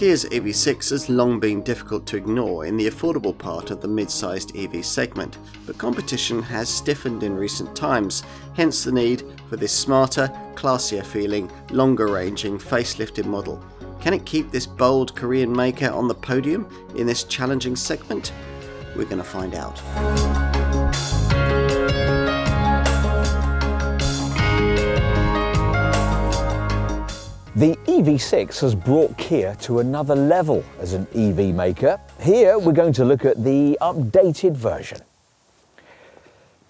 Kia's EV6 has long been difficult to ignore in the affordable part of the mid-sized EV segment, but competition has stiffened in recent times, hence the need for this smarter, classier feeling, longer-ranging, facelifted model. Can it keep this bold Korean maker on the podium in this challenging segment? We're going to find out. The EV6 has brought Kia to another level as an EV maker. Here we're going to look at the updated version.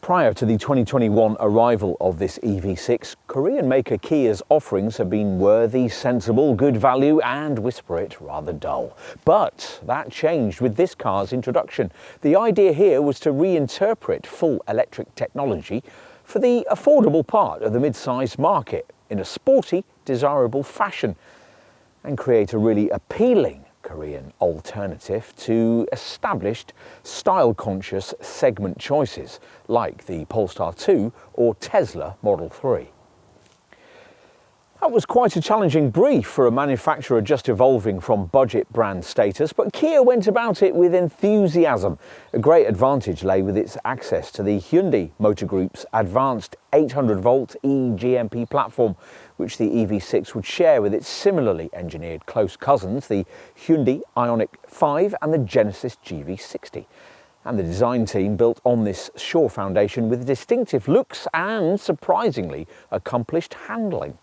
Prior to the 2021 arrival of this EV6, Korean maker Kia's offerings have been worthy, sensible, good value and, whisper it, rather dull. But that changed with this car's introduction. The idea here was to reinterpret full electric technology for the affordable part of the mid-sized market in a sporty, desirable fashion and create a really appealing Korean alternative to established style-conscious segment choices like the Polestar 2 or Tesla Model 3. That was quite a challenging brief for a manufacturer just evolving from budget brand status, but Kia went about it with enthusiasm. A great advantage lay with its access to the Hyundai Motor Group's advanced 800-volt eGMP platform, which the EV6 would share with its similarly engineered close cousins, the Hyundai Ioniq 5 and the Genesis GV60. And the design team built on this sure foundation with distinctive looks and, surprisingly, accomplished handling.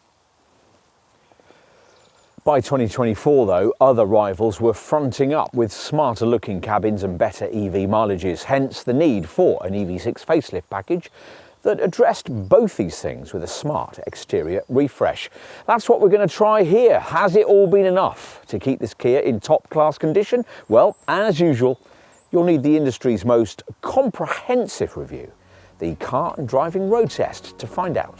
By 2024, though, other rivals were fronting up with smarter looking cabins and better EV mileages, hence the need for an EV6 facelift package that addressed both these things with a smart exterior refresh. That's what we're going to try here. Has it all been enough to keep this Kia in top class condition? Well, as usual, you'll need the industry's most comprehensive review, the car and driving road test, to find out.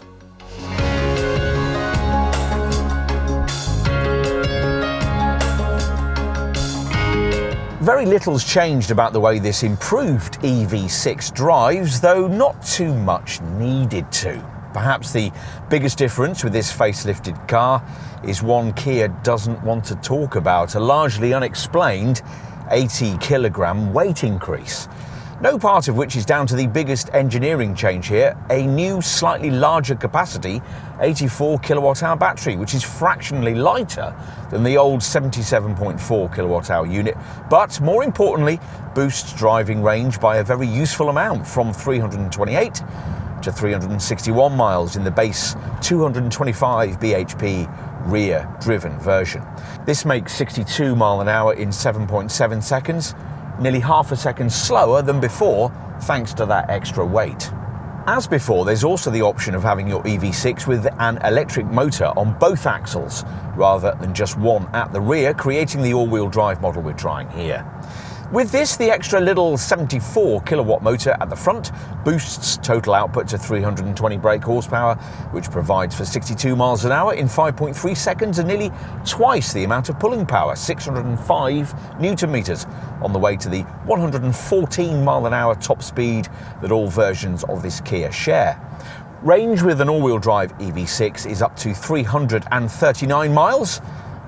Very little's changed about the way this improved EV6 drives, though not too much needed to. Perhaps the biggest difference with this facelifted car is one Kia doesn't want to talk about, a largely unexplained 80 kilogram weight increase. No part of which is down to the biggest engineering change here, a new slightly larger capacity 84 kilowatt hour battery, which is fractionally lighter than the old 77.4 kilowatt hour unit, but more importantly boosts driving range by a very useful amount, from 328 to 361 miles in the base 225 bhp rear driven version. This makes 62 mile an hour in 7.7 seconds, nearly half a second slower than before, thanks to that extra weight. As before, there's also the option of having your EV6 with an electric motor on both axles, rather than just one at the rear, creating the all-wheel drive model we're trying here. With this, the extra little 74 kilowatt motor at the front boosts total output to 320 brake horsepower, which provides for 62 miles an hour in 5.3 seconds and nearly twice the amount of pulling power, 605 newton meters, on the way to the 114 mile an hour top speed that all versions of this Kia share. Range with an all-wheel drive EV6 is up to 339 miles,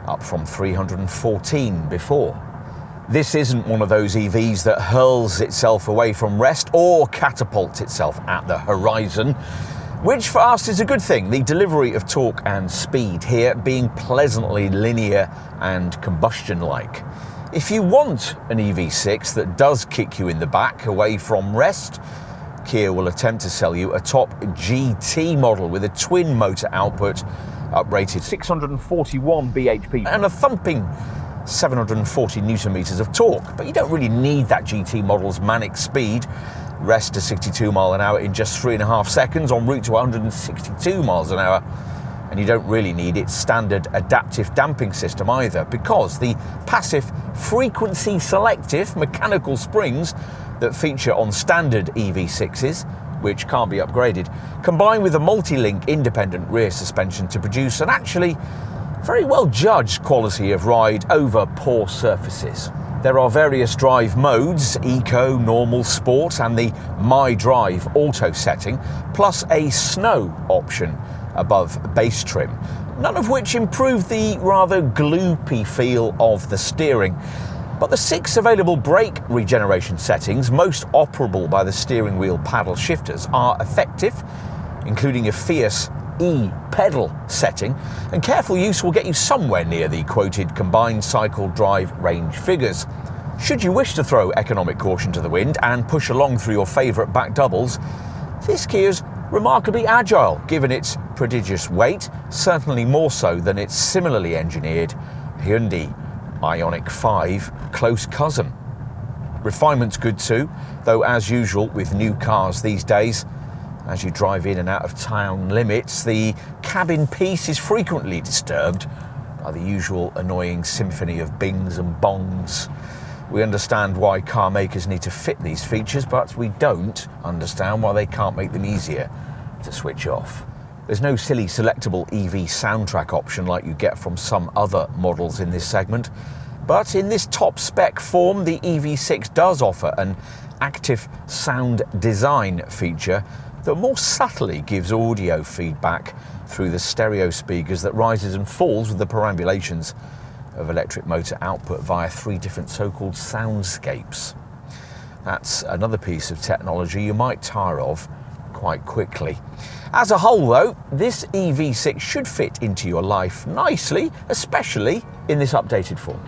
up from 314 before. This isn't one of those EVs that hurls itself away from rest or catapults itself at the horizon, which for us is a good thing, the delivery of torque and speed here being pleasantly linear and combustion-like. If you want an EV6 that does kick you in the back away from rest, Kia will attempt to sell you a top GT model with a twin motor output, uprated 641 bhp and a thumping 740 newton meters of torque. But you don't really need that GT model's manic speed. Rest to 62 mile an hour in just 3.5 seconds en route to 162 miles an hour. And you don't really need its standard adaptive damping system either, because the passive frequency selective mechanical springs that feature on standard EV6s, which can't be upgraded, combine with a multi-link independent rear suspension to produce an actually very well judged quality of ride over poor surfaces. There are various drive modes, Eco, Normal, Sport and the My Drive Auto setting, plus a Snow option above base trim. none of which improve the rather gloopy feel of the steering. But the 6 available brake regeneration settings, most operable by the steering wheel paddle shifters, are effective, including a fierce E-pedal setting, and careful use will get you somewhere near the quoted combined cycle drive range figures. Should you wish to throw economic caution to the wind and push along through your favourite back doubles, this Kia's remarkably agile given its prodigious weight, certainly more so than its similarly engineered Hyundai Ioniq 5 close cousin. Refinement's good too, though as usual with new cars these days, as you drive in and out of town limits, the cabin peace is frequently disturbed by the usual annoying symphony of bings and bongs. We understand why car makers need to fit these features, but we don't understand why they can't make them easier to switch off. There's no silly selectable EV soundtrack option like you get from some other models in this segment, but in this top spec form, the EV6 does offer an active sound design feature that more subtly gives audio feedback through the stereo speakers that rises and falls with the perambulations of electric motor output via 3 different so-called soundscapes. That's another piece of technology you might tire of quite quickly. As a whole though, this EV6 should fit into your life nicely, especially in this updated form.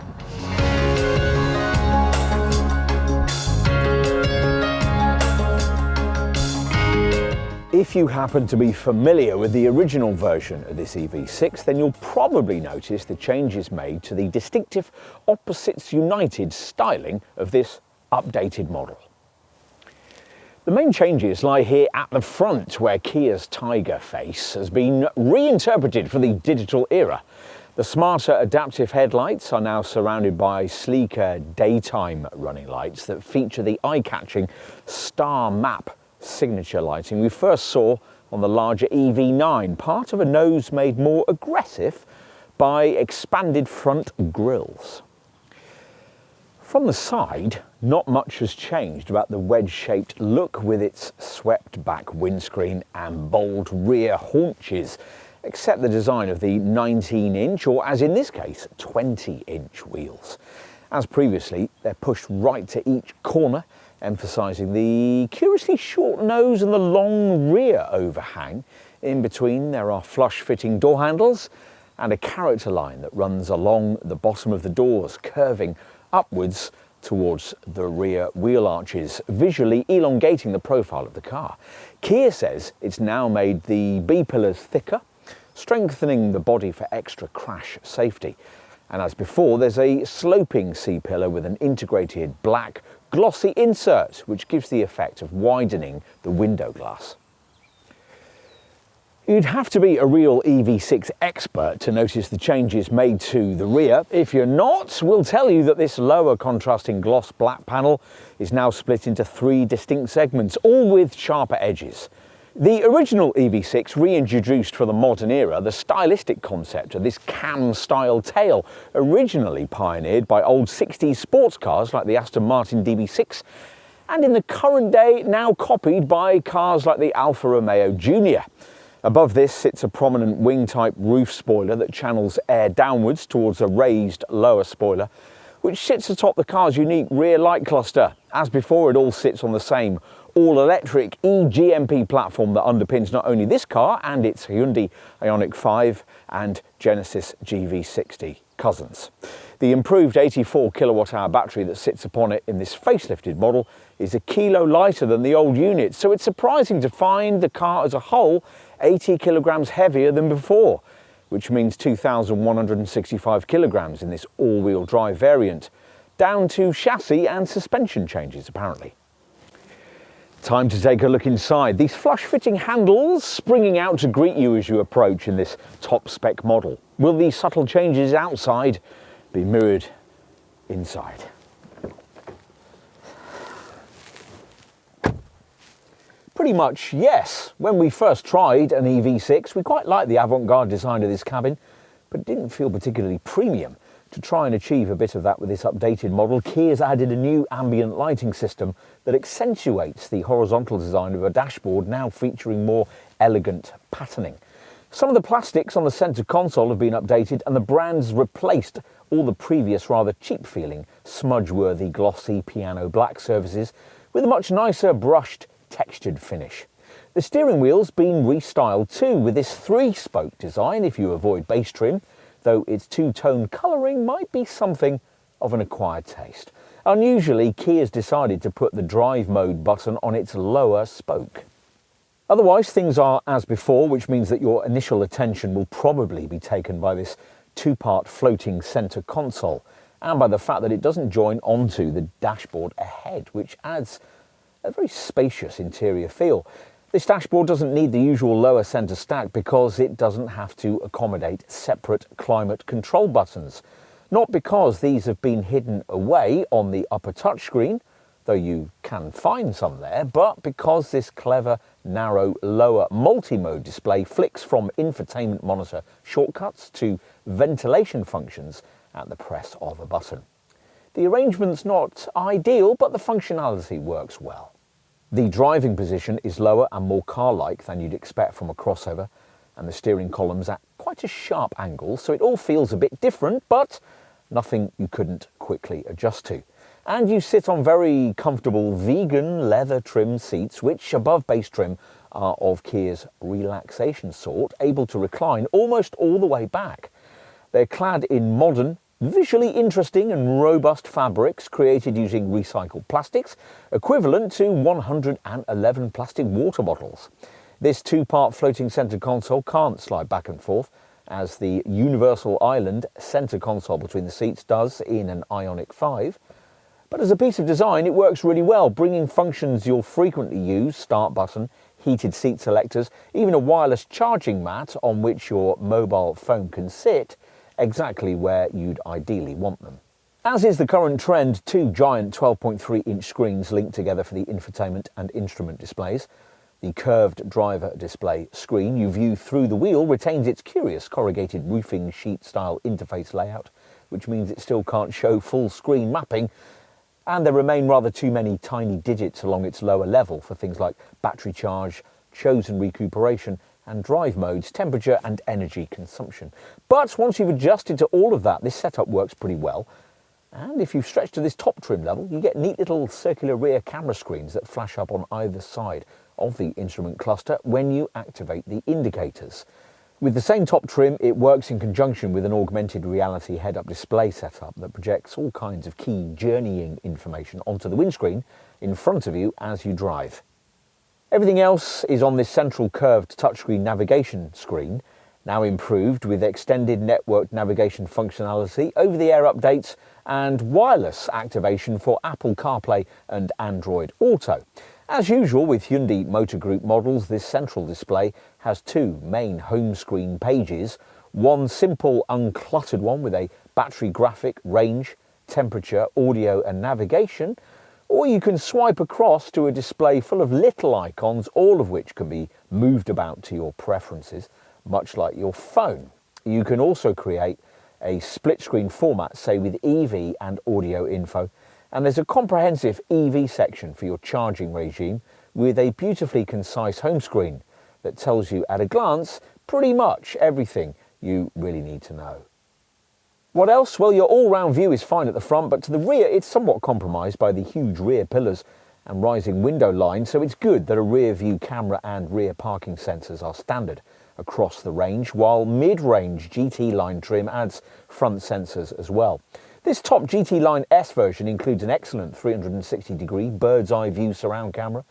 If you happen to be familiar with the original version of this EV6, then you'll probably notice the changes made to the distinctive opposites united styling of this updated model. The main changes lie here at the front, where Kia's Tiger face has been reinterpreted for the digital era. The smarter adaptive headlights are now surrounded by sleeker daytime running lights that feature the eye-catching star map signature lighting we first saw on the larger EV9, part of a nose made more aggressive by expanded front grills. From the side, not much has changed about the wedge-shaped look with its swept-back windscreen and bold rear haunches, except the design of the 19-inch, or as in this case, 20-inch wheels. As previously, they're pushed right to each corner, emphasising the curiously short nose and the long rear overhang. In between, there are flush-fitting door handles and a character line that runs along the bottom of the doors, curving upwards towards the rear wheel arches, visually elongating the profile of the car. Kia says it's now made the B-pillars thicker, strengthening the body for extra crash safety. And as before, there's a sloping C-pillar with an integrated black glossy insert, which gives the effect of widening the window glass. You'd have to be a real EV6 expert to notice the changes made to the rear. If you're not, we'll tell you that this lower contrasting gloss black panel is now split into 3 distinct segments, all with sharper edges. The original EV6 reintroduced for the modern era the stylistic concept of this cam-style tail, originally pioneered by old 60s sports cars like the Aston Martin DB6, and in the current day now copied by cars like the Alfa Romeo Junior. Above this sits a prominent wing-type roof spoiler that channels air downwards towards a raised lower spoiler, which sits atop the car's unique rear light cluster. As before, it all sits on the same all-electric eGMP platform that underpins not only this car and its Hyundai Ioniq 5 and Genesis GV60 cousins. The improved 84 kilowatt-hour battery that sits upon it in this facelifted model is a kilo lighter than the old unit, so it's surprising to find the car as a whole 80 kilograms heavier than before, which means 2,165 kilograms in this all-wheel drive variant, down to chassis and suspension changes apparently. Time to take a look inside. These flush-fitting handles springing out to greet you as you approach in this top-spec model. Will these subtle changes outside be mirrored inside? Pretty much yes. When we first tried an EV6, we quite liked the avant-garde design of this cabin, but it didn't feel particularly premium. To try and achieve a bit of that with this updated model, Kia's added a new ambient lighting system that accentuates the horizontal design of a dashboard, now featuring more elegant patterning. Some of the plastics on the centre console have been updated and the brand's replaced all the previous rather cheap-feeling, smudge-worthy, glossy piano black surfaces with a much nicer brushed, textured finish. The steering wheel's been restyled too, with this 3-spoke design if you avoid bass trim, though its two-tone colouring might be something of an acquired taste. Unusually, Kia's decided to put the drive mode button on its lower spoke. Otherwise, things are as before, which means that your initial attention will probably be taken by this 2-part floating centre console and by the fact that it doesn't join onto the dashboard ahead, which adds a very spacious interior feel. This dashboard doesn't need the usual lower centre stack because it doesn't have to accommodate separate climate control buttons. Not because these have been hidden away on the upper touchscreen, though you can find some there, but because this clever, narrow, lower multi-mode display flicks from infotainment monitor shortcuts to ventilation functions at the press of a button. The arrangement's not ideal, but the functionality works well. The driving position is lower and more car-like than you'd expect from a crossover, and the steering column's at quite a sharp angle, so it all feels a bit different, but nothing you couldn't quickly adjust to. And you sit on very comfortable vegan leather trim seats, which above base trim are of Kia's relaxation sort, able to recline almost all the way back. They're clad in modern, visually interesting and robust fabrics created using recycled plastics, equivalent to 111 plastic water bottles. This 2-part floating centre console can't slide back and forth, as the universal island centre console between the seats does in an Ioniq 5. But as a piece of design, it works really well, bringing functions you'll frequently use, start button, heated seat selectors, even a wireless charging mat on which your mobile phone can sit, exactly where you'd ideally want them. As is the current trend, 2 giant 12.3-inch screens linked together for the infotainment and instrument displays. The curved driver display screen you view through the wheel retains its curious corrugated roofing sheet-style interface layout, which means it still can't show full screen mapping, and there remain rather too many tiny digits along its lower level for things like battery charge, chosen recuperation, and drive modes, temperature and energy consumption. But once you've adjusted to all of that, this setup works pretty well. And if you stretch to this top trim level, you get neat little circular rear camera screens that flash up on either side of the instrument cluster when you activate the indicators. With the same top trim, it works in conjunction with an augmented reality head-up display setup that projects all kinds of key journeying information onto the windscreen in front of you as you drive. Everything else is on this central curved touchscreen navigation screen, now improved with extended networked navigation functionality, over-the-air updates and wireless activation for Apple CarPlay and Android Auto. As usual with Hyundai Motor Group models, this central display has 2 main home screen pages, one simple uncluttered one with a battery graphic, range, temperature, audio and navigation, or you can swipe across to a display full of little icons, all of which can be moved about to your preferences, much like your phone. You can also create a split screen format, say with EV and audio info, and there's a comprehensive EV section for your charging regime with a beautifully concise home screen that tells you at a glance pretty much everything you really need to know. What else? Well, your all-round view is fine at the front, but to the rear it's somewhat compromised by the huge rear pillars and rising window line, so it's good that a rear view camera and rear parking sensors are standard across the range, while mid-range GT line trim adds front sensors as well. This top GT Line S version includes an excellent 360-degree bird's-eye view surround camera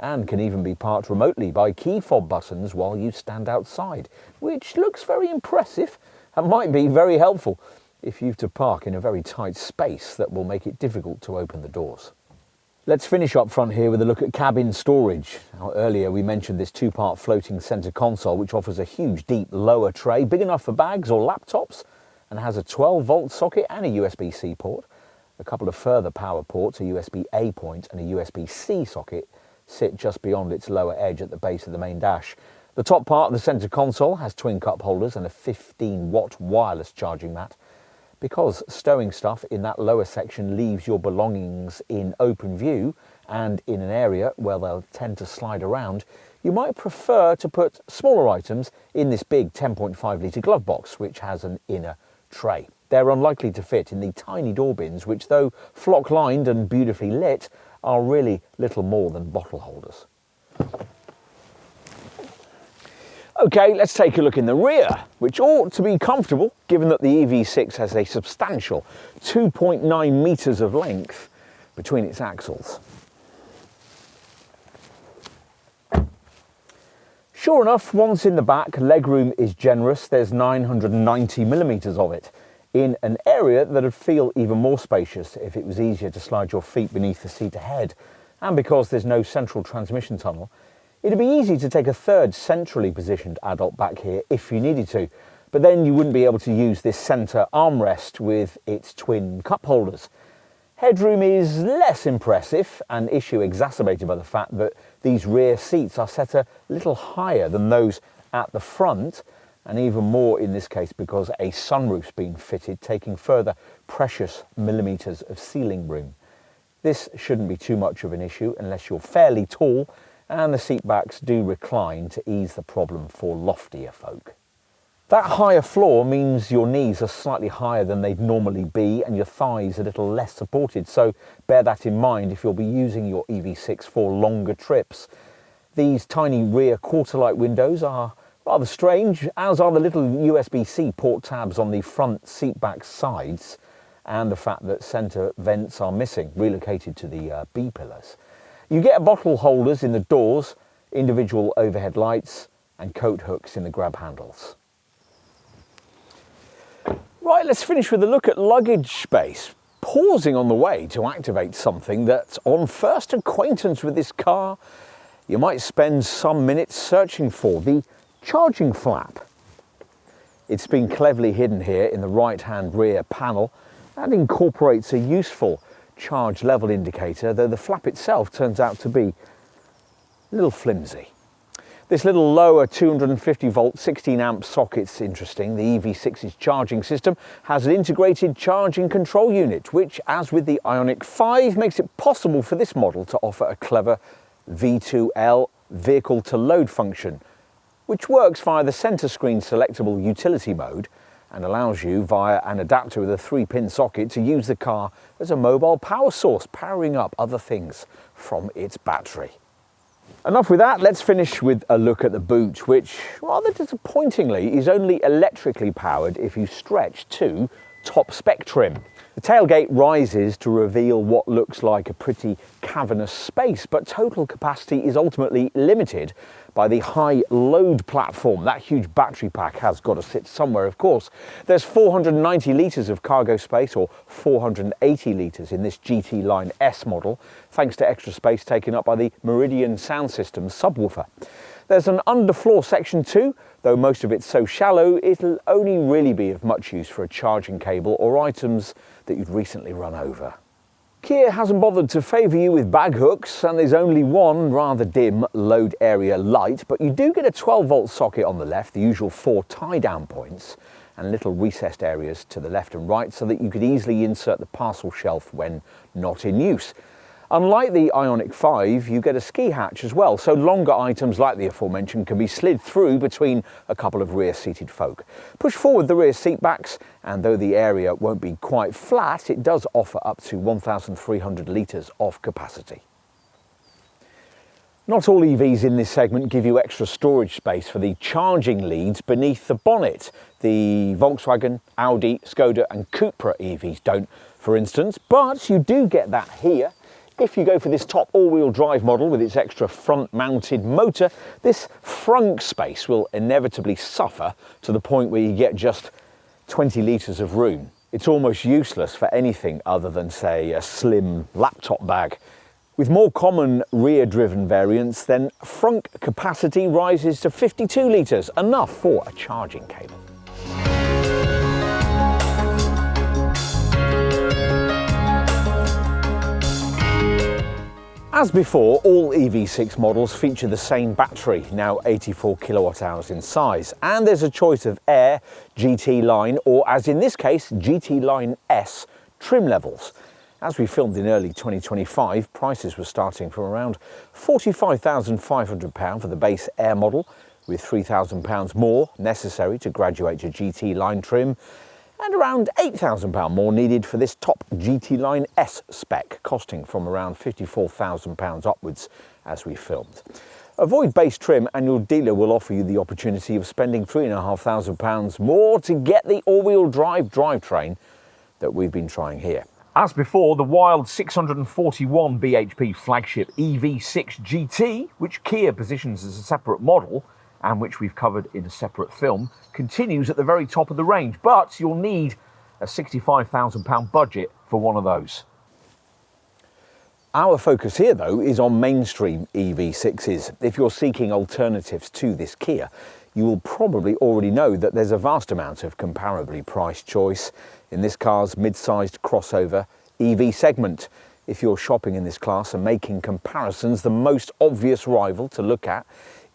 and can even be parked remotely by key fob buttons while you stand outside, which looks very impressive and might be very helpful if you have to park in a very tight space that will make it difficult to open the doors. Let's finish up front here with a look at cabin storage. Now, earlier we mentioned this 2-part floating centre console which offers a huge deep lower tray, big enough for bags or laptops, and has a 12-volt socket and a USB-C port. A couple of further power ports, a USB-A point and a USB-C socket, sit just beyond its lower edge at the base of the main dash. The top part of the centre console has twin cup holders and a 15-watt wireless charging mat. Because stowing stuff in that lower section leaves your belongings in open view and in an area where they'll tend to slide around, you might prefer to put smaller items in this big 10.5 litre glove box, which has an inner tray. They're unlikely to fit in the tiny door bins, which, though flock lined and beautifully lit, are really little more than bottle holders. Okay, let's take a look in the rear, which ought to be comfortable given that the EV6 has a substantial 2.9 metres of length between its axles. Sure enough, once in the back, legroom is generous. There's 990 millimetres of it, in an area that would feel even more spacious if it was easier to slide your feet beneath the seat ahead. And because there's no central transmission tunnel, it'd be easy to take a third centrally positioned adult back here if you needed to, but then you wouldn't be able to use this centre armrest with its twin cup holders. Headroom is less impressive, an issue exacerbated by the fact that these rear seats are set a little higher than those at the front, and even more in this case because a sunroof's been fitted, taking further precious millimetres of ceiling room. This shouldn't be too much of an issue unless you're fairly tall, and the seat backs do recline to ease the problem for loftier folk. That higher floor means your knees are slightly higher than they'd normally be and your thighs a little less supported, so bear that in mind if you'll be using your EV6 for longer trips. These tiny rear quarter-light windows are rather strange, as are the little USB-C port tabs on the front seat back sides, and the fact that centre vents are missing, relocated to the B-pillars. You get bottle holders in the doors, individual overhead lights and coat hooks in the grab handles. Right, let's finish with a look at luggage space. Pausing on the way to activate something that, on first acquaintance with this car, you might spend some minutes searching for: the charging flap. It's been cleverly hidden here in the right-hand rear panel and incorporates a useful charge level indicator, though the flap itself turns out to be a little flimsy. This little lower 250 volt 16 amp socket's interesting. The EV6's charging system has an integrated charging control unit, which, as with the Ioniq 5, makes it possible for this model to offer a clever V2L vehicle to load function, which works via the centre screen selectable utility mode and allows you, via an adapter with a 3-pin socket, to use the car as a mobile power source, powering up other things from its battery. Enough with that, let's finish with a look at the boot, which, rather disappointingly, is only electrically powered if you stretch to top spec trim. The tailgate rises to reveal what looks like a pretty cavernous space, but total capacity is ultimately limited by the high load platform. That huge battery pack has got to sit somewhere, of course. There's 490 litres of cargo space, or 480 litres in this GT Line S model, thanks to extra space taken up by the Meridian sound system subwoofer. There's an underfloor section too, though most of it's so shallow it'll only really be of much use for a charging cable or items that you'd recently run over. Kia hasn't bothered to favour you with bag hooks, and there's only one rather dim load area light, but you do get a 12 volt socket on the left, the usual 4 tie down points, and little recessed areas to the left and right so that you could easily insert the parcel shelf when not in use. Unlike the Ioniq 5, you get a ski hatch as well, so longer items like the aforementioned can be slid through between a couple of rear-seated folk. Push forward the rear seat backs, and though the area won't be quite flat, it does offer up to 1,300 litres of capacity. Not all EVs in this segment give you extra storage space for the charging leads beneath the bonnet. The Volkswagen, Audi, Skoda and Cupra EVs don't, for instance, but you do get that here. If you go for this top all-wheel drive model with its extra front-mounted motor, this frunk space will inevitably suffer to the point where you get just 20 litres of room. It's almost useless for anything other than, say, a slim laptop bag. With more common rear-driven variants, then frunk capacity rises to 52 litres, enough for a charging cable. As before, all EV6 models feature the same battery, now 84 kilowatt hours in size, and there's a choice of Air, GT Line, or as in this case, GT Line S trim levels. As we filmed in early 2025, prices were starting from around £45,500 for the base Air model, with £3,000 more necessary to graduate to GT line trim, and around £8,000 more needed for this top GT line S spec, costing from around £54,000 upwards as we filmed. Avoid base trim and your dealer will offer you the opportunity of spending £3,500 more to get the all-wheel drive drivetrain that we've been trying here. As before, the wild 641 bhp flagship EV6 GT, which Kia positions as a separate model and which we've covered in a separate film, continues at the very top of the range, but you'll need a £65,000 budget for one of those. Our focus here, though, is on mainstream EV6s. If you're seeking alternatives to this Kia, you will probably already know that there's a vast amount of comparably priced choice in this car's mid-sized crossover EV segment. If you're shopping in this class and making comparisons, the most obvious rival to look at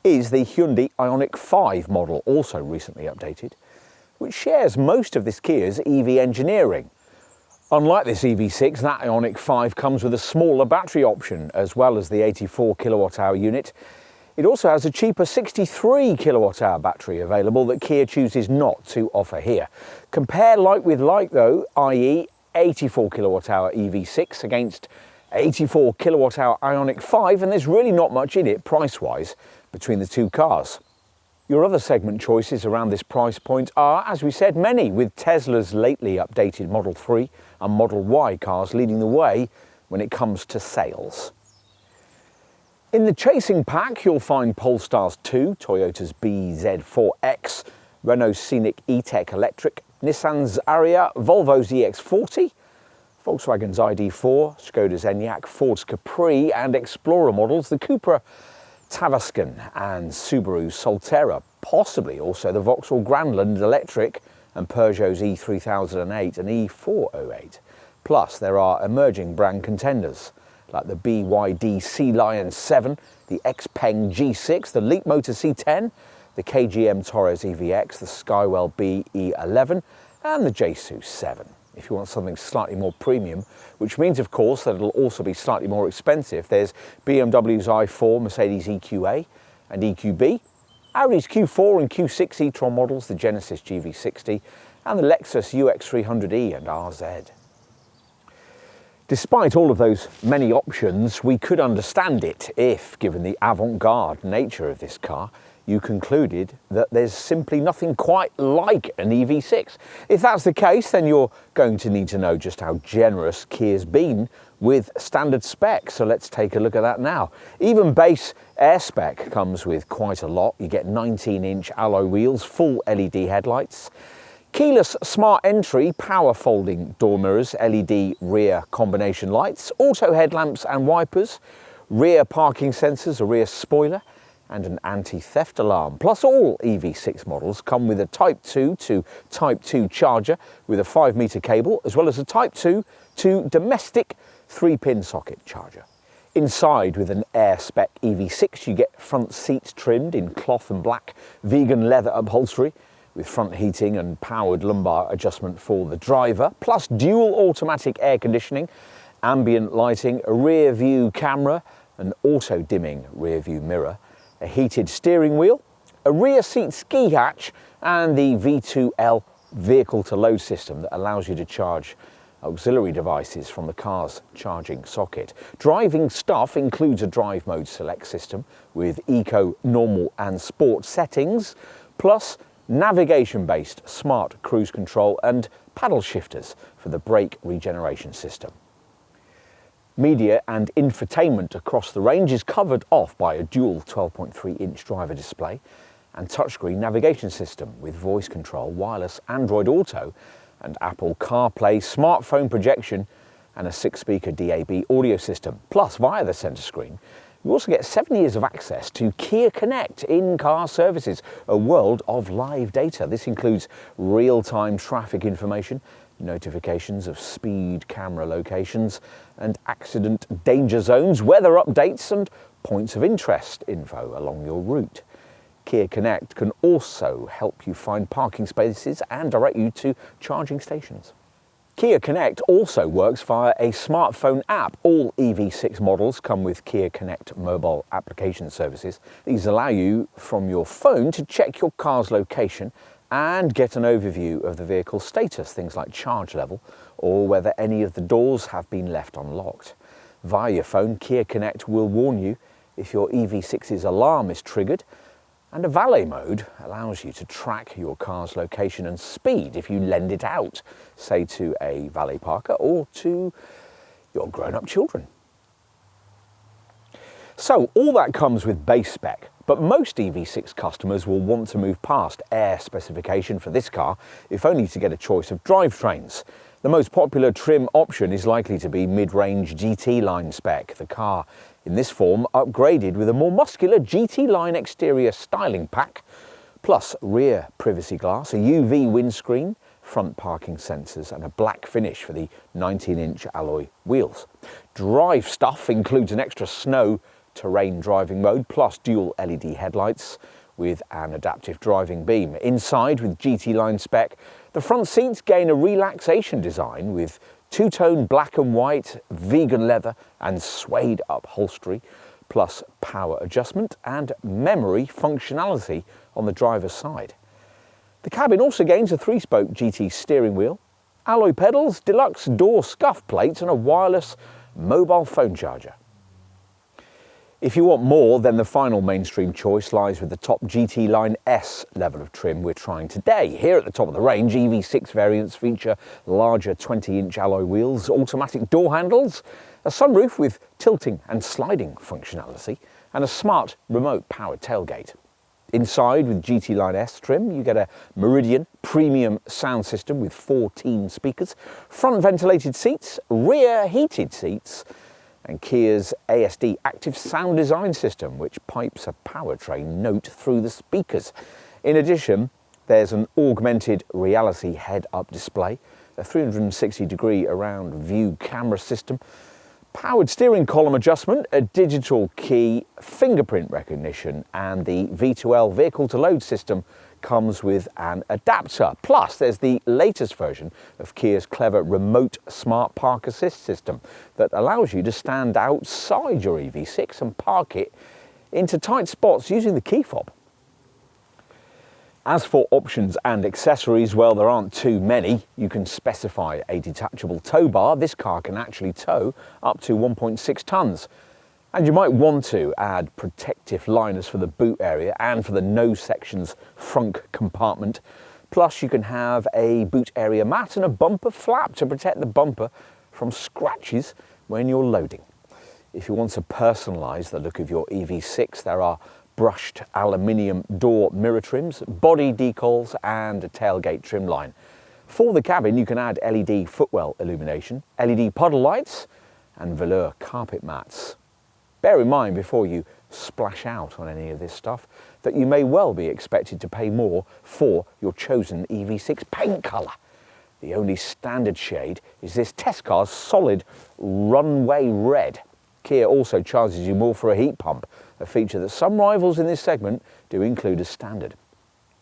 is the Hyundai Ioniq 5 model, also recently updated, which shares most of this Kia's EV engineering. Unlike this EV6, that Ioniq 5 comes with a smaller battery option, as well as the 84 kilowatt-hour unit. It also has a cheaper 63 kilowatt-hour battery available that Kia chooses not to offer here. Compare like with like though, i.e. 84 kilowatt-hour EV6 against 84 kilowatt-hour Ioniq 5, and there's really not much in it price-wise between the two cars. Your other segment choices around this price point are, as we said, many, with Tesla's lately updated Model 3 and Model Y cars leading the way when it comes to sales. In the chasing pack, you'll find Polestar's 2, Toyota's BZ4X, Renault's Scenic E-Tech Electric, Nissan's Ariya, Volvo's EX40, Volkswagen's ID4, Skoda's Enyaq, Ford's Capri and Explorer models, the Cupra Tavascan and Subaru's Solterra, possibly also the Vauxhall Grandland Electric and Peugeot's E3008 and E408. Plus, there are emerging brand contenders like the BYD Sea Lion 7, the Xpeng G6, the Leapmotor C10, the KGM Torres EVX, the Skywell BE11 and the JSU 7. If you want something slightly more premium, which means of course that it'll also be slightly more expensive, there's BMW's i4, Mercedes EQA and EQB, Audi's Q4 and Q6 e-tron models, the Genesis GV60 and the Lexus UX300E and RZ. Despite all of those many options, we could understand it if, given the avant-garde nature of this car, you concluded that there's simply nothing quite like an EV6. If that's the case, then you're going to need to know just how generous Kia's been with standard specs. So let's take a look at that now. Even base Air spec comes with quite a lot. You get 19-inch alloy wheels, full LED headlights, keyless smart entry, power folding door mirrors, LED rear combination lights, auto headlamps and wipers, rear parking sensors, a rear spoiler, and an anti-theft alarm. Plus, all EV6 models come with a Type 2 to Type 2 charger with a 5-metre cable, as well as a Type 2 to domestic 3-pin socket charger. Inside, with an Air spec EV6, you get front seats trimmed in cloth and black vegan leather upholstery, with front heating and powered lumbar adjustment for the driver, plus dual automatic air conditioning, ambient lighting, a rear view camera, an auto dimming rear view mirror, a heated steering wheel, a rear seat ski hatch and the V2L vehicle to load system that allows you to charge auxiliary devices from the car's charging socket. Driving stuff includes a drive mode select system with eco, normal and sport settings, plus navigation-based smart cruise control and paddle shifters for the brake regeneration system. Media and infotainment across the range is covered off by a dual 12.3-inch driver display and touchscreen navigation system with voice control, wireless Android Auto and Apple CarPlay smartphone projection and a 6-speaker DAB audio system. Plus, via the centre screen, you also get 7 years of access to Kia Connect in-car services, a world of live data. This includes real-time traffic information, notifications of speed camera locations and accident danger zones, weather updates and points of interest info along your route. Kia Connect can also help you find parking spaces and direct you to charging stations. Kia Connect also works via a smartphone app. All EV6 models come with Kia Connect mobile application services. These allow you from your phone to check your car's location and get an overview of the vehicle's status, things like charge level or whether any of the doors have been left unlocked. Via your phone, Kia Connect will warn you if your EV6's alarm is triggered, and a valet mode allows you to track your car's location and speed if you lend it out, say to a valet parker or to your grown-up children. So all that comes with base spec, but most EV6 customers will want to move past Air specification for this car, if only to get a choice of drivetrains. The most popular trim option is likely to be mid-range GT line spec, the car in this form upgraded with a more muscular GT line exterior styling pack, plus rear privacy glass, a UV windscreen, front parking sensors and a black finish for the 19-inch alloy wheels. Drive stuff includes an extra snow terrain driving mode plus dual LED headlights with an adaptive driving beam. Inside with GT line spec, the front seats gain a relaxation design with two-tone black and white, vegan leather and suede upholstery, plus power adjustment and memory functionality on the driver's side. The cabin also gains a 3-spoke GT steering wheel, alloy pedals, deluxe door scuff plates and a wireless mobile phone charger. If you want more, then the final mainstream choice lies with the top GT Line S level of trim we're trying today. Here at the top of the range, EV6 variants feature larger 20-inch alloy wheels, automatic door handles, a sunroof with tilting and sliding functionality, and a smart remote powered tailgate. Inside with GT Line S trim, you get a Meridian premium sound system with 14 speakers, front ventilated seats, rear heated seats, and Kia's ASD active sound design system, which pipes a powertrain note through the speakers. In addition, there's an augmented reality head-up display, a 360-degree around view camera system, powered steering column adjustment, a digital key, fingerprint recognition, and the V2L vehicle-to-load system comes with an adapter. Plus, there's the latest version of Kia's clever remote smart park assist system that allows you to stand outside your EV6 and park it into tight spots using the key fob. As for options and accessories, well, there aren't too many. You can specify a detachable tow bar. This car can actually tow up to 1.6 tonnes. And you might want to add protective liners for the boot area and for the nose section's front compartment. Plus you can have a boot area mat and a bumper flap to protect the bumper from scratches when you're loading. If you want to personalise the look of your EV6, there are brushed aluminium door mirror trims, body decals and a tailgate trim line. For the cabin you can add LED footwell illumination, LED puddle lights and velour carpet mats. Bear in mind before you splash out on any of this stuff that you may well be expected to pay more for your chosen EV6 paint colour. The only standard shade is this test car's solid runway red. Kia also charges you more for a heat pump, a feature that some rivals in this segment do include as standard.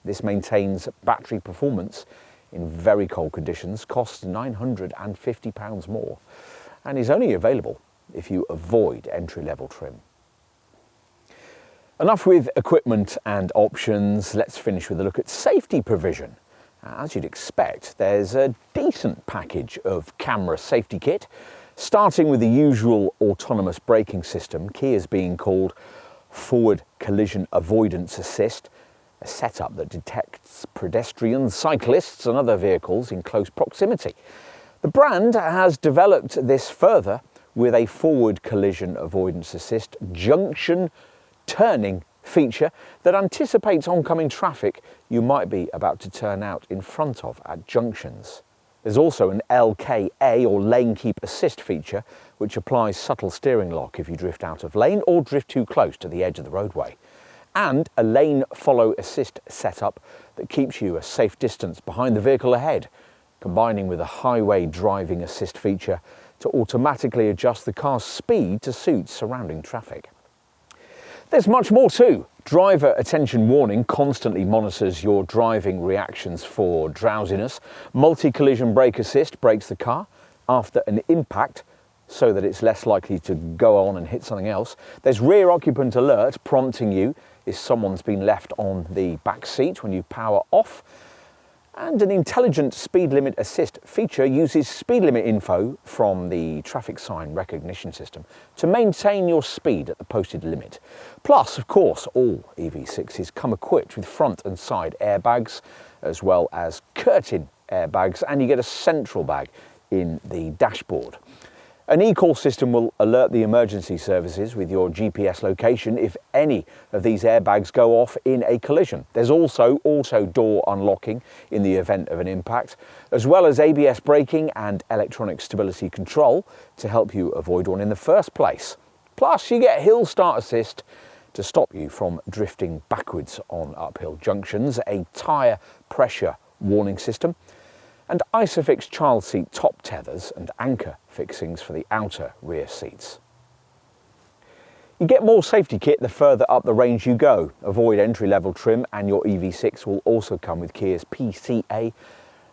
This maintains battery performance in very cold conditions, costs £950 more, and is only available if you avoid entry-level trim. Enough with equipment and options, let's finish with a look at safety provision. As you'd expect, there's a decent package of camera safety kit, starting with the usual autonomous braking system. Kia's being called Forward Collision Avoidance Assist, a setup that detects pedestrians, cyclists and other vehicles in close proximity. The brand has developed this further with a forward collision avoidance assist junction turning feature that anticipates oncoming traffic you might be about to turn out in front of at junctions. There's also an LKA or lane keep assist feature which applies subtle steering lock if you drift out of lane or drift too close to the edge of the roadway, and a lane follow assist setup that keeps you a safe distance behind the vehicle ahead, combining with a highway driving assist feature to automatically adjust the car's speed to suit surrounding traffic. There's much more too. Driver attention warning constantly monitors your driving reactions for drowsiness. Multi-collision brake assist brakes the car after an impact so that it's less likely to go on and hit something else. There's rear occupant alert prompting you if someone's been left on the back seat when you power off. And an intelligent speed limit assist feature uses speed limit info from the traffic sign recognition system to maintain your speed at the posted limit. Plus, of course, all EV6s come equipped with front and side airbags, as well as curtain airbags, and you get a central bag in the dashboard. An e-call system will alert the emergency services with your GPS location if any of these airbags go off in a collision. There's also auto door unlocking in the event of an impact, as well as ABS braking and electronic stability control to help you avoid one in the first place. Plus, you get hill start assist to stop you from drifting backwards on uphill junctions, a tyre pressure warning system, and Isofix child seat top tethers and anchor fixings for the outer rear seats. You get more safety kit the further up the range you go. Avoid entry-level trim, and your EV6 will also come with Kia's PCA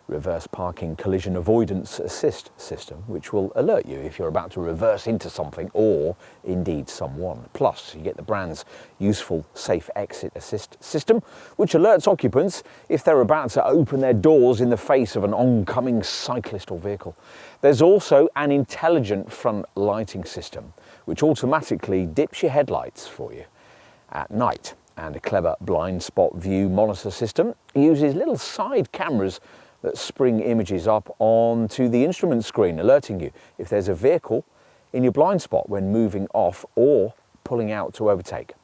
reverse parking collision avoidance assist system, which will alert you if you're about to reverse into something or indeed someone. Plus, you get the brand's useful safe exit assist system, which alerts occupants if they're about to open their doors in the face of an oncoming cyclist or vehicle. There's also an intelligent front lighting system, which automatically dips your headlights for you at night. And a clever blind spot view monitor system uses little side cameras that spring images up onto the instrument screen, alerting you if there's a vehicle in your blind spot when moving off or pulling out to overtake.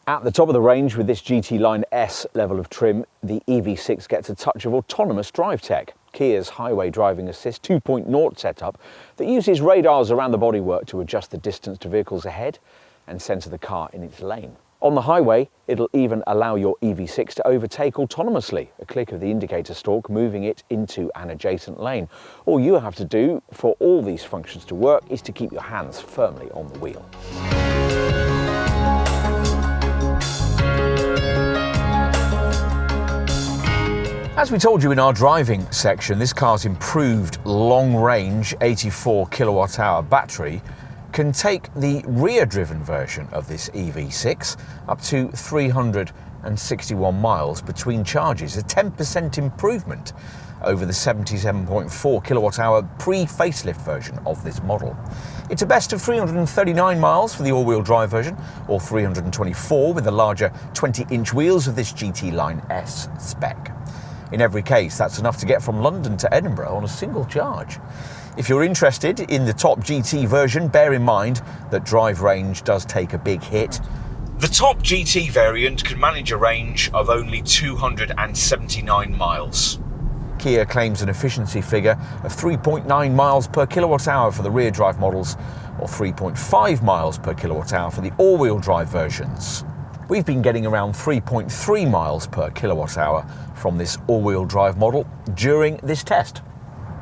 At the top of the range with this GT Line S level of trim, the EV6 gets a touch of autonomous drive tech. Kia's Highway Driving Assist 2.0 setup that uses radars around the bodywork to adjust the distance to vehicles ahead and center the car in its lane. On the highway, it'll even allow your EV6 to overtake autonomously, a click of the indicator stalk moving it into an adjacent lane. All you have to do for all these functions to work is to keep your hands firmly on the wheel. As we told you in our driving section, this car's improved long-range 84 kilowatt-hour battery can take the rear-driven version of this EV6 up to 361 miles between charges, a 10% improvement over the 77.4 kilowatt-hour pre-facelift version of this model. It's a best of 339 miles for the all-wheel drive version, or 324 with the larger 20-inch wheels of this GT Line S spec. In every case, that's enough to get from London to Edinburgh on a single charge. If you're interested in the top GT version, bear in mind that drive range does take a big hit. The top GT variant can manage a range of only 279 miles. Kia claims an efficiency figure of 3.9 miles per kilowatt hour for the rear drive models, or 3.5 miles per kilowatt hour for the all-wheel drive versions. We've been getting around 3.3 miles per kilowatt hour from this all-wheel drive model during this test.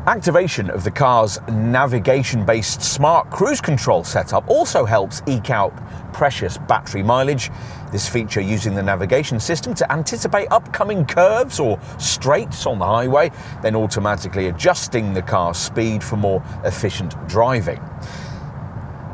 Activation of the car's navigation-based smart cruise control setup also helps eke out precious battery mileage. This feature using the navigation system to anticipate upcoming curves or straights on the highway, then automatically adjusting the car's speed for more efficient driving.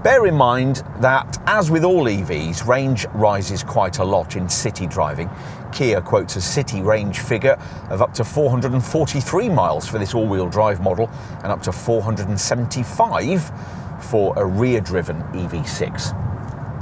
Bear in mind that, as with all EVs, range rises quite a lot in city driving. Kia quotes a city range figure of up to 443 miles for this all-wheel drive model and up to 475 for a rear-driven EV6.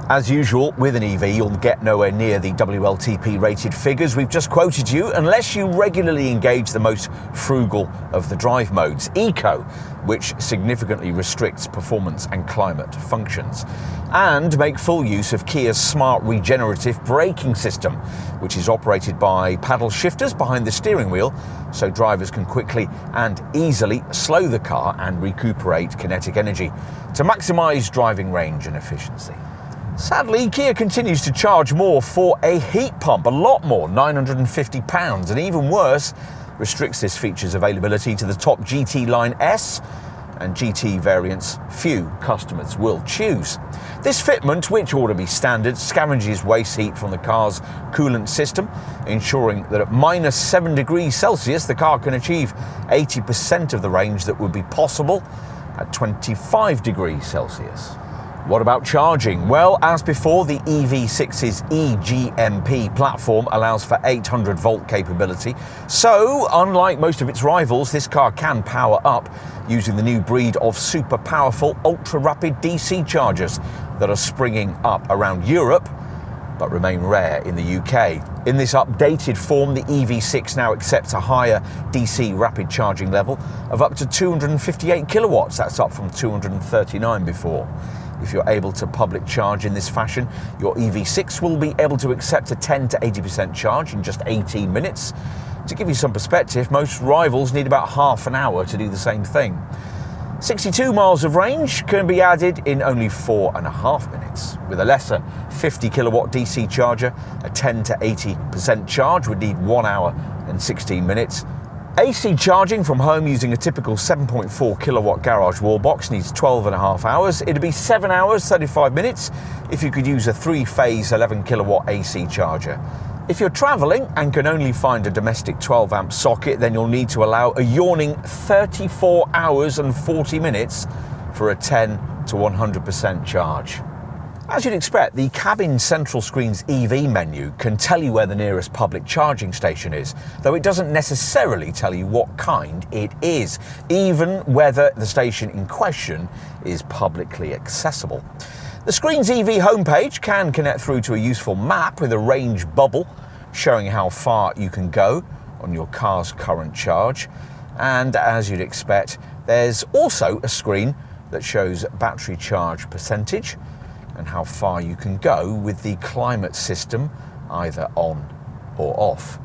As usual, with an EV, you'll get nowhere near the WLTP rated figures we've just quoted you unless you regularly engage the most frugal of the drive modes, Eco, which significantly restricts performance and climate functions, and make full use of Kia's smart regenerative braking system, which is operated by paddle shifters behind the steering wheel, so drivers can quickly and easily slow the car and recuperate kinetic energy to maximise driving range and efficiency. Sadly, Kia continues to charge more for a heat pump, a lot more, £950, and even worse, restricts this feature's availability to the top GT Line S and GT variants few customers will choose. This fitment, which ought to be standard, scavenges waste heat from the car's coolant system, ensuring that at -7 degrees Celsius the car can achieve 80% of the range that would be possible at 25 degrees Celsius. What about charging? Well, as before, the EV6's eGMP platform allows for 800 volt capability. So, unlike most of its rivals, this car can power up using the new breed of super powerful, ultra-rapid DC chargers that are springing up around Europe, but remain rare in the UK. In this updated form, the EV6 now accepts a higher DC rapid charging level of up to 258 kilowatts. That's up from 239 before. If you're able to public charge in this fashion, your EV6 will be able to accept a 10 to 80% charge in just 18 minutes. To give you some perspective, most rivals need about half an hour to do the same thing. 62 miles of range can be added in only 4.5 minutes. With a lesser 50 kilowatt DC charger, a 10 to 80% charge would need 1 hour and 16 minutes. AC charging from home using a typical 7.4 kilowatt garage wall box needs 12.5 hours. It'd be 7 hours, 35 minutes if you could use a 3-phase 11 kilowatt AC charger. If you're travelling and can only find a domestic 12 amp socket, then you'll need to allow a yawning 34 hours and 40 minutes for a 10 to 100% charge. As you'd expect, the cabin central screen's EV menu can tell you where the nearest public charging station is, though it doesn't necessarily tell you what kind it is, even whether the station in question is publicly accessible. The screen's EV homepage can connect through to a useful map with a range bubble showing how far you can go on your car's current charge. And as you'd expect, there's also a screen that shows battery charge percentage and how far you can go with the climate system either on or off.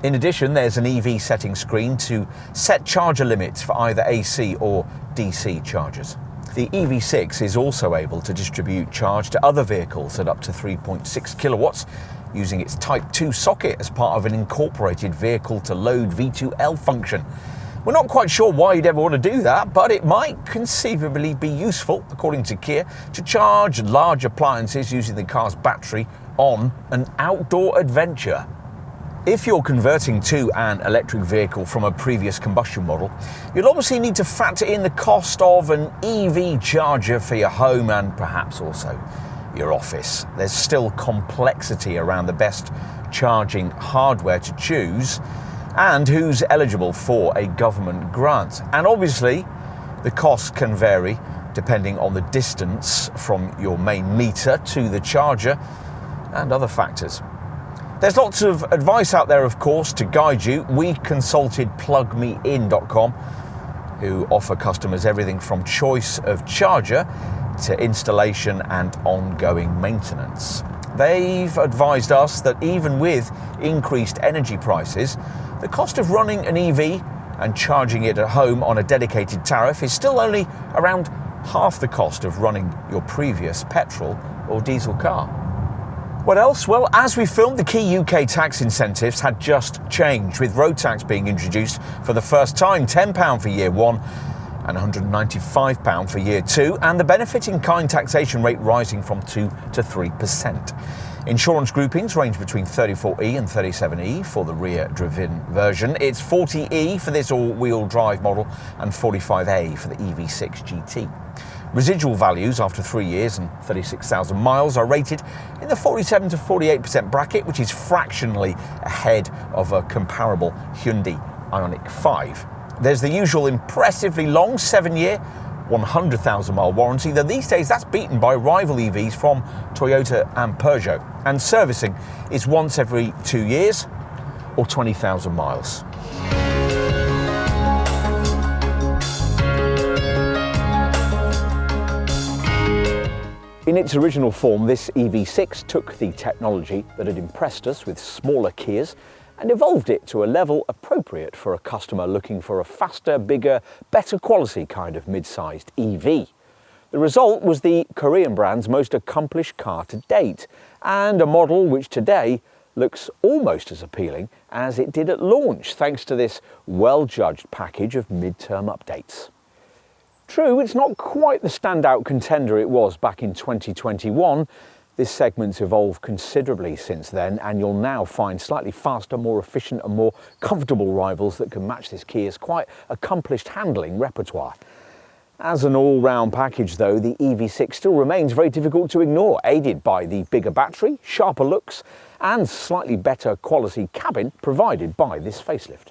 In addition, there's an EV setting screen to set charger limits for either AC or DC chargers. The EV6 is also able to distribute charge to other vehicles at up to 3.6 kilowatts using its Type 2 socket as part of an incorporated vehicle to load V2L function. We're not quite sure why you'd ever want to do that, but it might conceivably be useful, according to Kia, to charge large appliances using the car's battery on an outdoor adventure. If you're converting to an electric vehicle from a previous combustion model, you'll obviously need to factor in the cost of an EV charger for your home and perhaps also your office. There's still complexity around the best charging hardware to choose and who's eligible for a government grant. And obviously, the cost can vary depending on the distance from your main meter to the charger and other factors. There's lots of advice out there, of course, to guide you. We consulted plugmein.com, who offer customers everything from choice of charger to installation and ongoing maintenance. They've advised us that even with increased energy prices, the cost of running an EV and charging it at home on a dedicated tariff is still only around half the cost of running your previous petrol or diesel car. What else? Well, as we filmed, the key UK tax incentives had just changed, with road tax being introduced for the first time, £10 for year one and £195 for year two, and the benefit in kind taxation rate rising from 2 to 3%. Insurance groupings range between 34E and 37E for the rear-driven version. It's 40E for this all-wheel drive model and 45A for the EV6 GT. Residual values after 3 years and 36,000 miles are rated in the 47 to 48% bracket, which is fractionally ahead of a comparable Hyundai Ioniq 5. There's the usual impressively long 7-year, 100,000 mile warranty, though these days that's beaten by rival EVs from Toyota and Peugeot. And servicing is once every 2 years or 20,000 miles. In its original form, this EV6 took the technology that had impressed us with smaller Kias and evolved it to a level appropriate for a customer looking for a faster, bigger, better quality kind of mid-sized EV. The result was the Korean brand's most accomplished car to date, and a model which today looks almost as appealing as it did at launch, thanks to this well-judged package of mid-term updates. True, it's not quite the standout contender it was back in 2021. This segment's evolved considerably since then, and you'll now find slightly faster, more efficient and more comfortable rivals that can match this Kia's quite accomplished handling repertoire. As an all-round package though, the EV6 still remains very difficult to ignore, aided by the bigger battery, sharper looks and slightly better quality cabin provided by this facelift.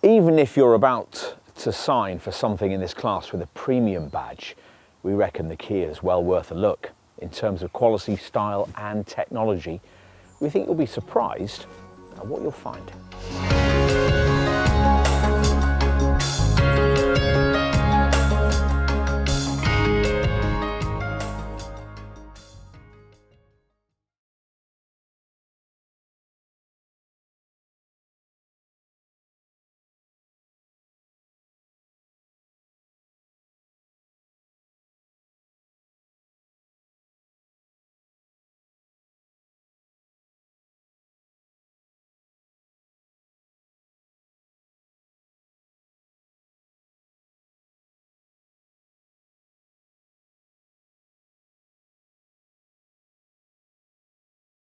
Even if you're about to sign for something in this class with a premium badge, we reckon the Kia is well worth a look. In terms of quality, style and technology, we think you'll be surprised at what you'll find.